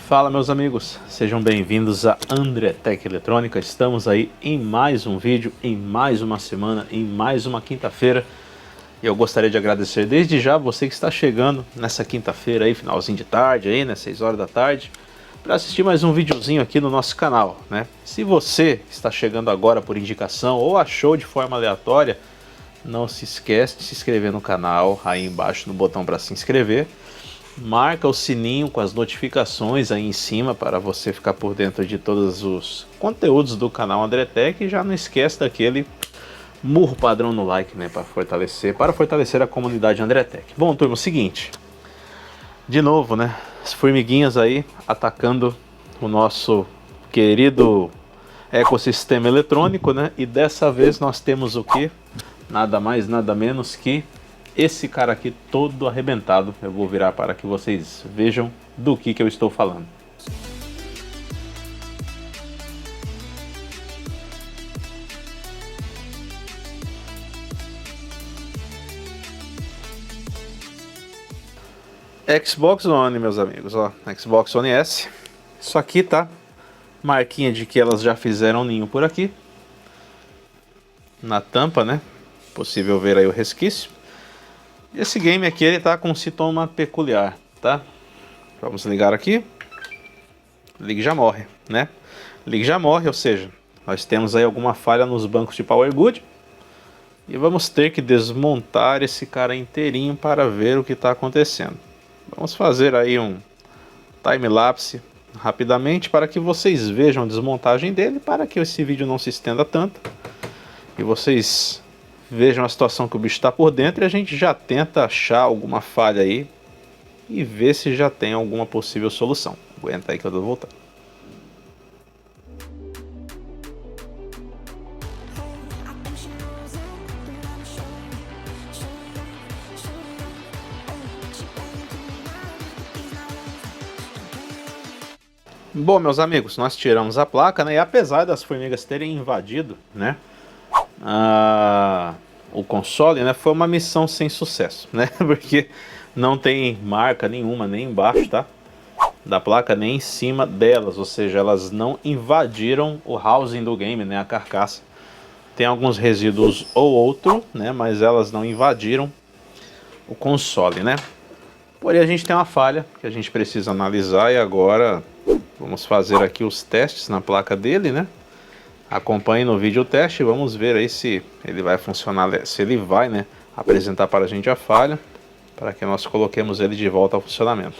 Fala, meus amigos, sejam bem-vindos a Andretec Eletrônica. Estamos aí em mais um vídeo, em mais uma semana, em mais uma quinta-feira. E eu gostaria de agradecer desde já você que está chegando nessa quinta-feira aí, finalzinho de tarde aí, né, 6 horas da tarde, para assistir mais um videozinho aqui no nosso canal, né? Se você está chegando agora por indicação ou achou de forma aleatória, não se esquece de se inscrever no canal, aí embaixo no botão para se inscrever. Marca o sininho com as notificações aí em cima para você ficar por dentro de todos os conteúdos do canal Andretec. E já não esquece daquele murro padrão no like, né, para fortalecer a comunidade Andretec. Bom, turma, é o seguinte, de novo, né, as formiguinhas aí atacando o nosso querido ecossistema eletrônico, né, e dessa vez nós temos o que? Nada mais, nada menos que esse cara aqui todo arrebentado. Eu vou virar para que vocês vejam do que eu estou falando. Xbox One, meus amigos, ó, Xbox One S. Isso aqui tá marquinha de que elas já fizeram ninho por aqui. Na tampa, né? Possível ver aí o resquício. Esse game aqui, ele tá com um sintoma peculiar, tá? Vamos ligar aqui. Ligue já morre, né? Ligue já morre, ou seja, nós temos aí alguma falha nos bancos de Power Good. E vamos ter que desmontar esse cara inteirinho para ver o que está acontecendo. Vamos fazer aí um time-lapse rapidamente para que vocês vejam a desmontagem dele, para que esse vídeo não se estenda tanto. E vocês vejam a situação que o bicho está por dentro e a gente já tenta achar alguma falha aí e ver se já tem alguma possível solução. Aguenta aí que eu tô voltando. Bom, meus amigos, nós tiramos a placa, né? E apesar das formigas terem invadido, né, o console, né, foi uma missão sem sucesso, né? Porque não tem marca nenhuma, nem embaixo, tá, da placa, nem em cima delas, ou seja, elas não invadiram o housing do game, né, a carcaça. Tem alguns resíduos ou outro, né, mas elas não invadiram o console, né? Porém, a gente tem uma falha que a gente precisa analisar e agora vamos fazer aqui os testes na placa dele, né? Acompanhe no vídeo o teste, vamos ver aí se ele vai funcionar, se ele vai, né, apresentar para a gente a falha, para que nós coloquemos ele de volta ao funcionamento.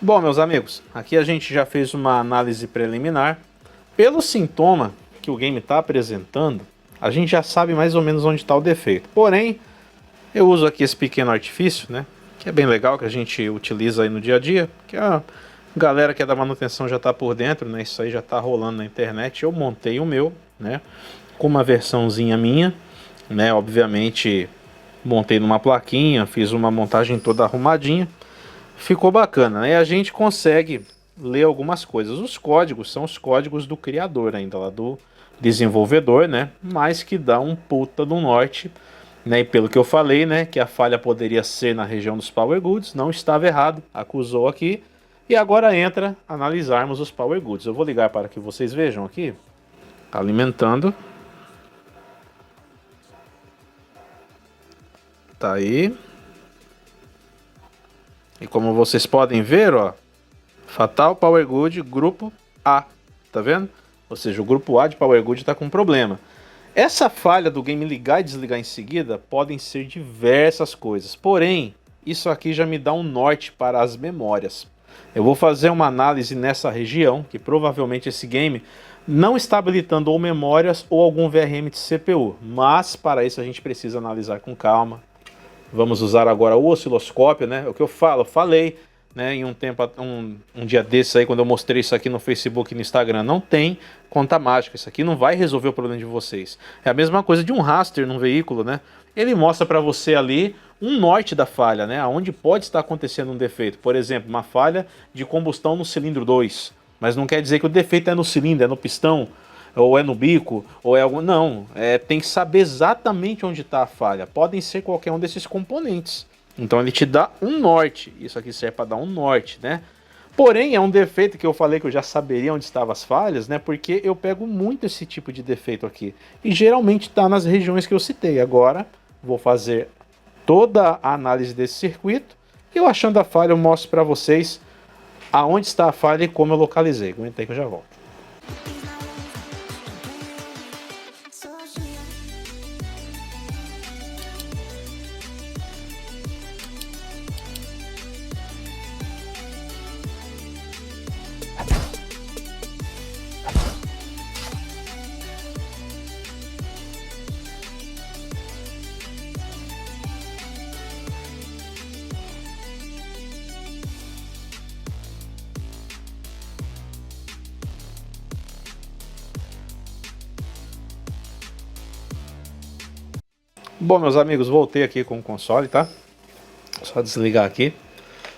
Bom, meus amigos, aqui a gente já fez uma análise preliminar. Pelo sintoma que o game está apresentando, a gente já sabe mais ou menos onde está o defeito. Porém, eu uso aqui esse pequeno artifício, né, que é bem legal, que a gente utiliza aí no dia a dia, que a galera que é da manutenção já está por dentro, né, isso aí já está rolando na internet. Eu montei o meu, né, com uma versãozinha minha, né, obviamente montei numa plaquinha, fiz uma montagem toda arrumadinha. Ficou bacana, né? E a gente consegue ler algumas coisas. Os códigos são os códigos do criador ainda, lá do desenvolvedor, né? Mas que dá um puta do norte, né? E pelo que eu falei, né, que a falha poderia ser na região dos Power Goods, não estava errado, acusou aqui. E agora entra analisarmos os Power Goods. Eu vou ligar para que vocês vejam aqui. Alimentando. Tá aí. E como vocês podem ver, ó, Fatal Power Good grupo A, tá vendo? Ou seja, o grupo A de Power Good está com problema. Essa falha do game ligar e desligar em seguida podem ser diversas coisas. Porém, isso aqui já me dá um norte para as memórias. Eu vou fazer uma análise nessa região, que provavelmente esse game não está habilitando ou memórias ou algum VRM de CPU, mas para isso a gente precisa analisar com calma. Vamos usar agora o osciloscópio, né? O que eu falei, né, em um tempo, um dia desses aí, quando eu mostrei isso aqui no Facebook e no Instagram, não tem conta mágica, isso aqui não vai resolver o problema de vocês. É a mesma coisa de um raster num veículo, né? Ele mostra para você ali um norte da falha, né? Onde pode estar acontecendo um defeito. Por exemplo, uma falha de combustão no cilindro 2. Mas não quer dizer que o defeito é no cilindro, é no pistão, ou é no bico, ou é algum... Não, tem que saber exatamente onde está a falha. Podem ser qualquer um desses componentes. Então ele te dá um norte. Isso aqui serve para dar um norte, né? Porém, é um defeito que eu falei que eu já saberia onde estavam as falhas, né? Porque eu pego muito esse tipo de defeito aqui. E geralmente está nas regiões que eu citei. Agora, vou fazer toda a análise desse circuito. E eu achando a falha, eu mostro para vocês aonde está a falha e como eu localizei. Aguenta aí que eu já volto. Bom, meus amigos, voltei aqui com o console, tá? Só desligar aqui.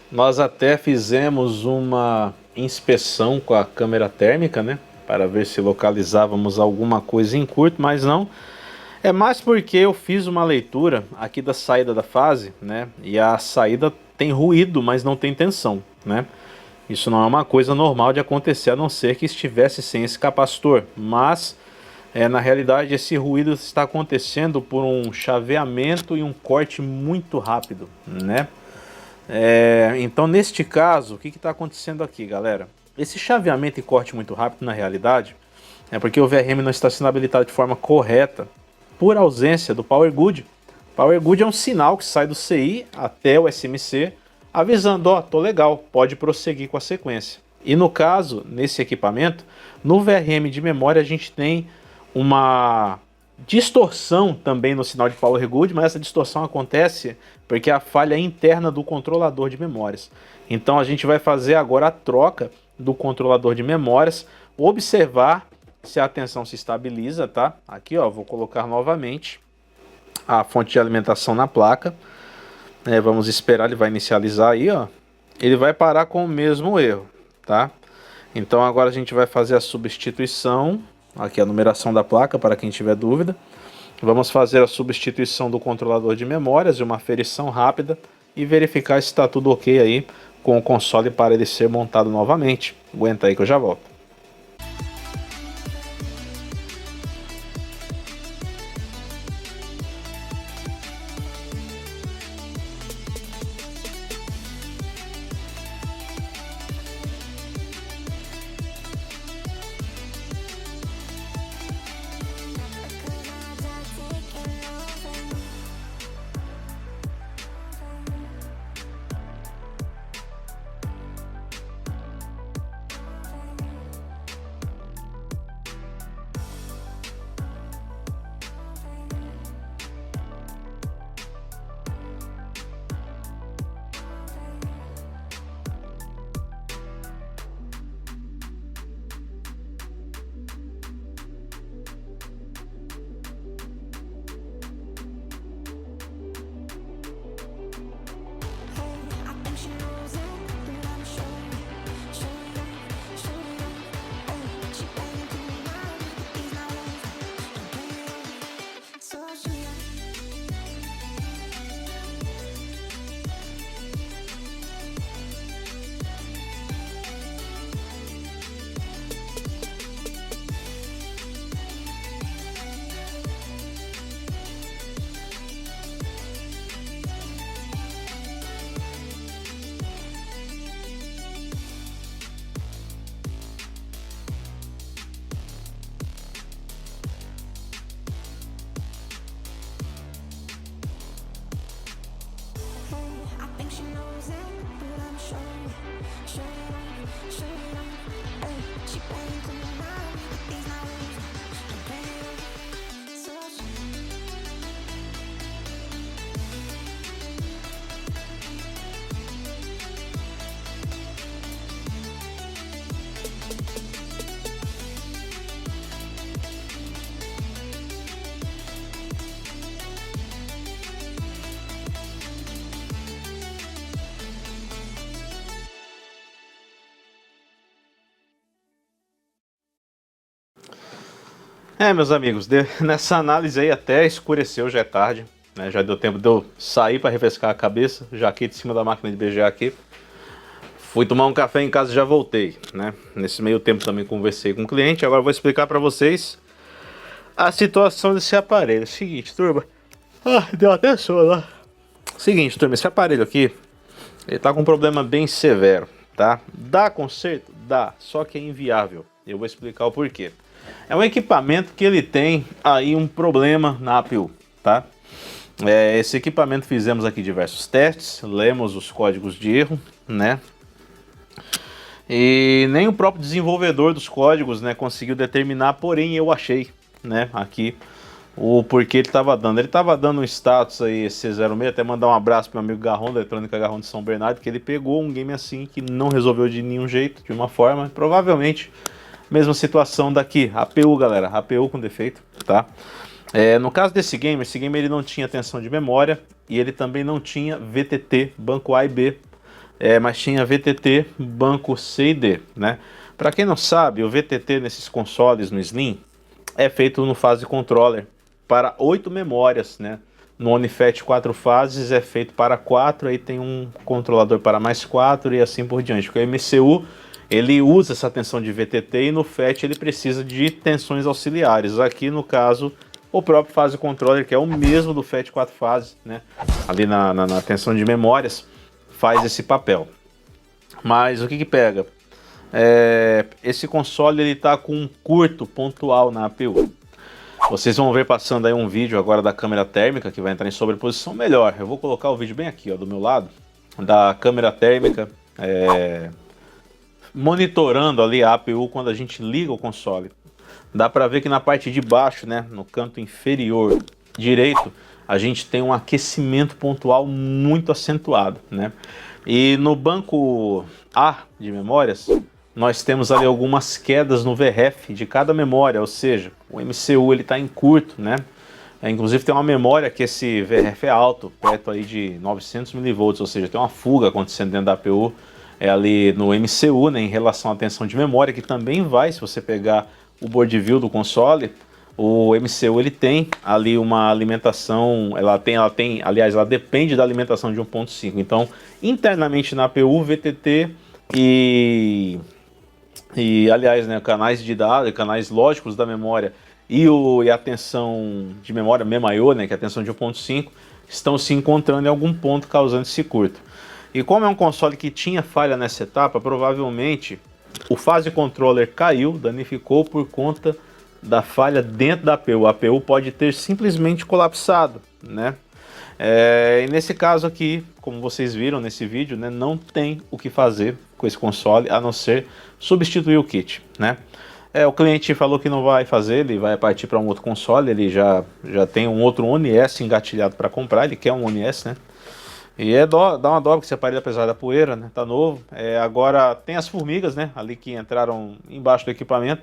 Nós até fizemos uma inspeção com a câmera térmica, né? Para ver se localizávamos alguma coisa em curto, mas não. É mais porque eu fiz uma leitura aqui da saída da fase, né? E a saída tem ruído, mas não tem tensão, né? Isso não é uma coisa normal de acontecer, a não ser que estivesse sem esse capacitor. Mas, na realidade, esse ruído está acontecendo por um chaveamento e um corte muito rápido, né? Então, neste caso, o que está acontecendo aqui, galera? Esse chaveamento e corte muito rápido, na realidade, é porque o VRM não está sendo habilitado de forma correta por ausência do Power Good. Power Good é um sinal que sai do CI até o SMC, avisando, ó, tô legal, pode prosseguir com a sequência. E no caso, nesse equipamento, no VRM de memória a gente tem uma distorção também no sinal de Power Good, mas essa distorção acontece porque a falha é interna do controlador de memórias. Então a gente vai fazer agora a troca do controlador de memórias, observar se a tensão se estabiliza, tá? Aqui, ó, vou colocar novamente a fonte de alimentação na placa. Vamos esperar, ele vai inicializar aí, ó. Ele vai parar com o mesmo erro, tá? Então agora a gente vai fazer a substituição. Aqui a numeração da placa, para quem tiver dúvida. Vamos fazer a substituição do controlador de memórias e uma aferição rápida e verificar se está tudo ok aí com o console para ele ser montado novamente. Aguenta aí que eu já volto. Meus amigos, nessa análise aí até escureceu, já é tarde, né? Já deu tempo de eu sair para refrescar a cabeça, já aqui de cima da máquina de BGA aqui. Fui tomar um café em casa e já voltei, né? Nesse meio tempo também conversei com o cliente, agora eu vou explicar para vocês a situação desse aparelho. Seguinte, turma. Deu até sono lá. Seguinte, turma, esse aparelho aqui, ele tá com um problema bem severo, tá? Dá conserto? Dá, só que é inviável. Eu vou explicar o porquê. É um equipamento que ele tem aí um problema na APU, tá? Esse equipamento fizemos aqui diversos testes, lemos os códigos de erro, né? E nem o próprio desenvolvedor dos códigos, né, conseguiu determinar, porém eu achei, né, aqui o porquê ele estava dando. Ele estava dando um status aí, C06, até mandar um abraço para o meu amigo Garron, da Eletrônica Garron de São Bernardo, que ele pegou um game assim que não resolveu de nenhum jeito, de uma forma, provavelmente mesma situação daqui, APU, galera, APU com defeito, tá? No caso desse game, esse game ele não tinha tensão de memória e ele também não tinha VTT, banco A e B, mas tinha VTT, banco C e D, né? Para quem não sabe, o VTT nesses consoles no Slim é feito no fase controller para 8 memórias, né? No OniFat 4 fases é feito para 4, aí tem um controlador para mais 4 e assim por diante. Porque o MCU ele usa essa tensão de VTT e no FAT ele precisa de tensões auxiliares. Aqui no caso o próprio fase controller, que é o mesmo do FAT 4 fases, né? Ali na tensão de memórias faz esse papel. Mas o que pega? Esse console ele tá com um curto pontual na APU. Vocês vão ver passando aí um vídeo agora da câmera térmica que vai entrar em sobreposição melhor. Eu vou colocar o vídeo bem aqui, ó, do meu lado, da câmera térmica monitorando ali a APU quando a gente liga o console. Dá para ver que na parte de baixo, né, no canto inferior direito, a gente tem um aquecimento pontual muito acentuado, né? E no banco A de memórias, nós temos ali algumas quedas no VRF de cada memória, ou seja, o MCU ele está em curto, né? Inclusive tem uma memória que esse VRF é alto, perto aí de 900 mV, ou seja, tem uma fuga acontecendo dentro da APU, ali no MCU, né, em relação à tensão de memória, que também vai, se você pegar o board view do console, o MCU ele tem ali uma alimentação, aliás, ela depende da alimentação de 1.5. Então, internamente na APU, VTT e aliás, né, canais de dados, canais lógicos da memória e a tensão de memória MEMAIO, né, que é a tensão de 1.5, estão se encontrando em algum ponto causando esse curto. E como é um console que tinha falha nessa etapa, provavelmente o fase controller caiu, danificou por conta da falha dentro da APU. A APU pode ter simplesmente colapsado, né? E nesse caso aqui, como vocês viram nesse vídeo, né, não tem o que fazer com esse console a não ser substituir o kit, né? O cliente falou que não vai fazer, ele vai partir para um outro console, ele já tem um outro One S engatilhado para comprar, ele quer um One S, né? E dá uma dó, porque esse aparelho, apesar da poeira, né, tá novo. Agora tem as formigas, né, ali que entraram embaixo do equipamento.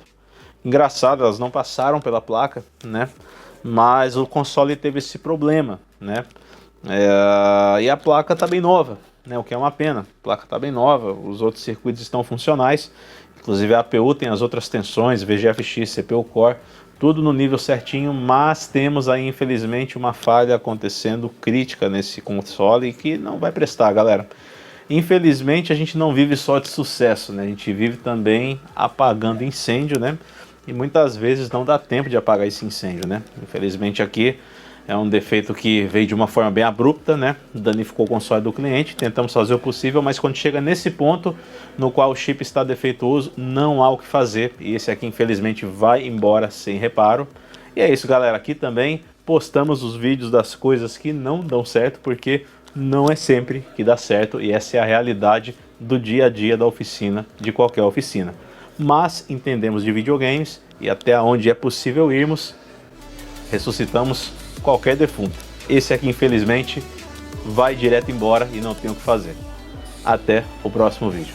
Engraçado, elas não passaram pela placa, né, mas o console teve esse problema, né. E a placa tá bem nova, né, o que é uma pena. A placa tá bem nova, os outros circuitos estão funcionais. Inclusive a APU tem as outras tensões, VGFX, CPU Core, tudo no nível certinho, mas temos aí infelizmente uma falha acontecendo crítica nesse console que não vai prestar, galera. Infelizmente a gente não vive só de sucesso, né? A gente vive também apagando incêndio, né? E muitas vezes não dá tempo de apagar esse incêndio, né? Infelizmente aqui é um defeito que veio de uma forma bem abrupta, né? Danificou o console do cliente, tentamos fazer o possível, mas quando chega nesse ponto no qual o chip está defeituoso, não há o que fazer. E esse aqui infelizmente vai embora sem reparo. E é isso, galera, aqui também postamos os vídeos das coisas que não dão certo, porque não é sempre que dá certo, e essa é a realidade do dia a dia da oficina, de qualquer oficina. Mas entendemos de videogames e até onde é possível irmos, ressuscitamos qualquer defunto. Esse aqui infelizmente vai direto embora e não tem o que fazer. Até o próximo vídeo.